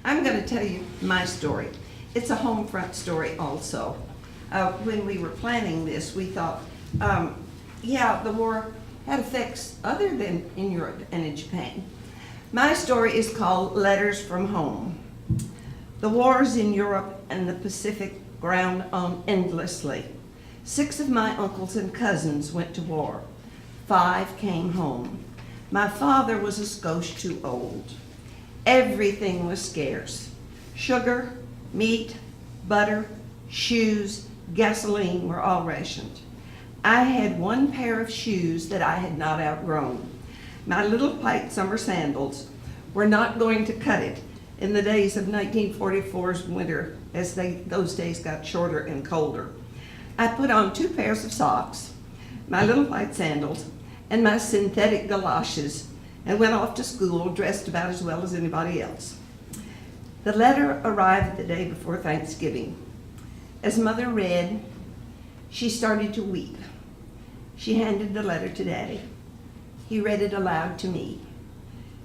I'm going to tell you my story. It's a home front story also. When we were planning this, we thought, yeah, the war had effects other than in Europe and in Japan. My story is called Letters from Home. The wars in Europe and the Pacific ground on endlessly. 6 of my uncles and cousins went to war. 5 came home. My father was a skosh too old. Everything was scarce. Sugar, meat, butter, shoes, gasoline were all rationed. I had 1 pair of shoes that I had not outgrown. My little white summer sandals were not going to cut it in the days of 1944's winter, as those days got shorter and colder. I put on 2 pairs of socks, my little white sandals, and my synthetic galoshes, and went off to school dressed about as well as anybody else. The letter arrived the day before Thanksgiving. As Mother read, she started to weep. She handed the letter to Daddy. He read it aloud to me.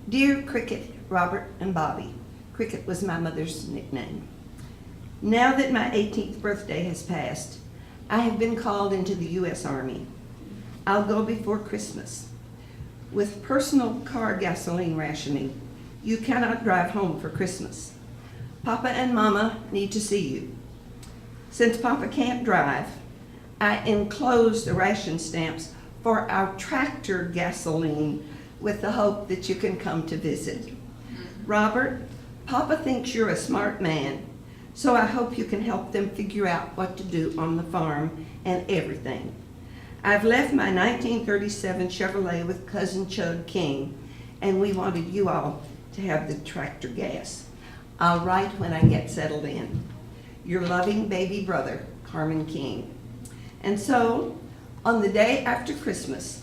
Dear Cricket, Robert, and Bobbie. Cricket was my mother's nickname. Now that my 18th birthday has passed, I have been called into the U.S. Army. I'll go before Christmas. With personal car gasoline rationing, you cannot drive home for Christmas. Papa and Mama need to see you. Since Papa can't drive, I enclosed the ration stamps for our tractor gasoline with the hope that you can come to visit. Robert, Papa thinks you're a smart man, so I hope you can help them figure out what to do on the farm and everything. I've left my 1937 Chevrolet with Cousin Chug King, and we wanted you all to have the tractor gas. I'll write when I get settled in. Your loving baby brother, Carmen King. And so, on the day after Christmas,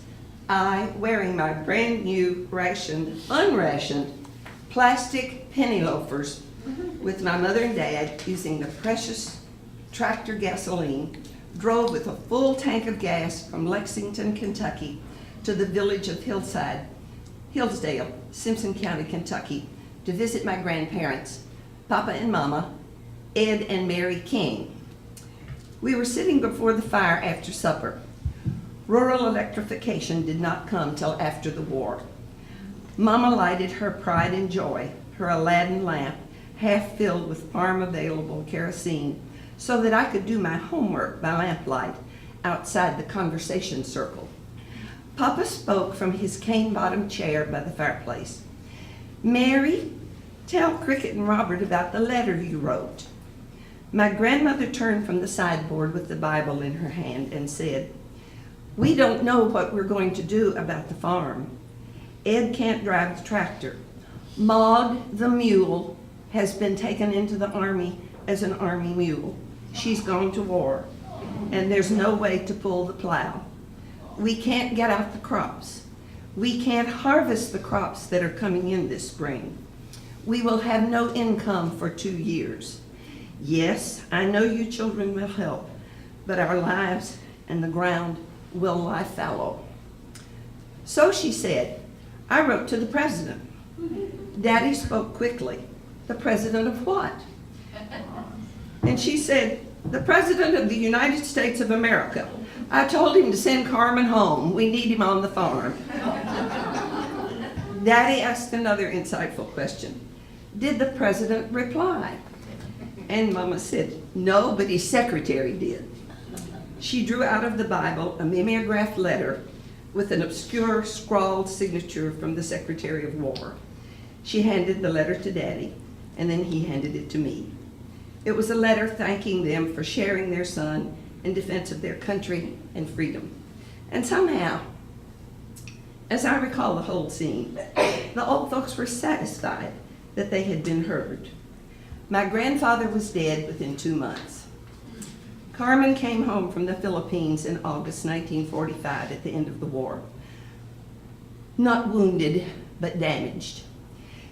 I, wearing my brand new unrationed plastic penny loafers with my mother and dad using the precious tractor gasoline, drove with a full tank of gas from Lexington, Kentucky to the village of Hillsdale, Simpson County, Kentucky, to visit my grandparents, Papa and Mama, Ed and Mary King. We were sitting before the fire after supper. Rural electrification did not come till after the war. Mama lighted her pride and joy, her Aladdin lamp, half filled with farm-available kerosene, so that I could do my homework by lamplight outside the conversation circle. Papa spoke from his cane-bottomed chair by the fireplace. Mary, tell Cricket and Robert about the letter you wrote. My grandmother turned from the sideboard with the Bible in her hand and said, we don't know what we're going to do about the farm. Ed can't drive the tractor. Maud, the mule, has been taken into the Army as an Army mule. She's gone to war, and there's no way to pull the plow. We can't get out the crops. We can't harvest the crops that are coming in this spring. We will have no income for 2 years. Yes, I know you children will help, but our lives and the ground will lie fallow. So she said, I wrote to the president. Daddy spoke quickly. The president of what? And she said, the president of the United States of America. I told him to send Carmen home. We need him on the farm. Daddy asked another insightful question. Did the president reply? And Mama said, no, but his secretary did. She drew out of the Bible a mimeographed letter with an obscure scrawled signature from the Secretary of War. She handed the letter to Daddy, and then he handed it to me. It was a letter thanking them for sharing their son in defense of their country and freedom. And somehow, as I recall the whole scene, the old folks were satisfied that they had been heard. My grandfather was dead within 2 months. Carmen came home from the Philippines in August 1945 at the end of the war. Not wounded, but damaged.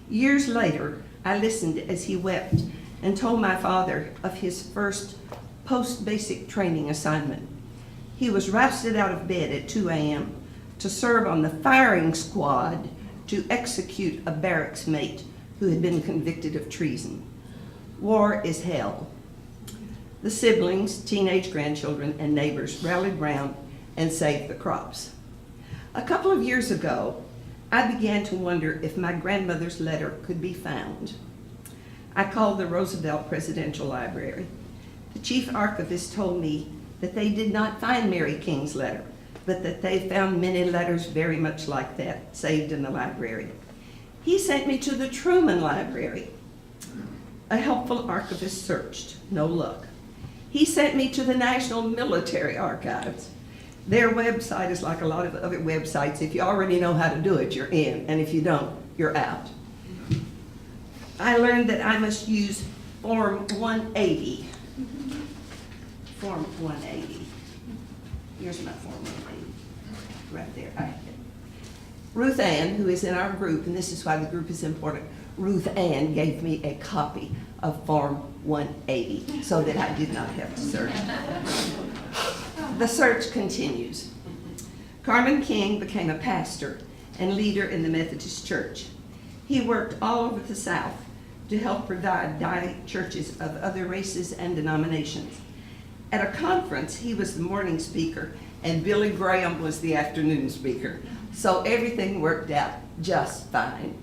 Years later, I listened as he wept and told my father of his first post-basic training assignment. He was rousted out of bed at 2 a.m. to serve on the firing squad to execute a barracks mate who had been convicted of treason. War is hell. The siblings, teenage grandchildren, and neighbors rallied round and saved the crops. A couple of years ago, I began to wonder if my grandmother's letter could be found. I called the Roosevelt Presidential Library. The chief archivist told me that they did not find Mary King's letter, but that they found many letters very much like that saved in the library. He sent me to the Truman Library. A helpful archivist searched, no luck. He sent me to the National Military Archives. Their website is like a lot of other websites. If you already know how to do it, you're in, and if you don't, you're out. I learned that I must use Form 180. Form 180. Here's my Form 180. Right there. I have it. Ruth Ann, who is in our group, and this is why the group is important, Ruth Ann gave me a copy of Form 180 so that I did not have to search. The search continues. Carmen King became a pastor and leader in the Methodist Church. He worked all over the South to help provide dying churches of other races and denominations. At a conference, he was the morning speaker, and Billy Graham was the afternoon speaker. So everything worked out just fine.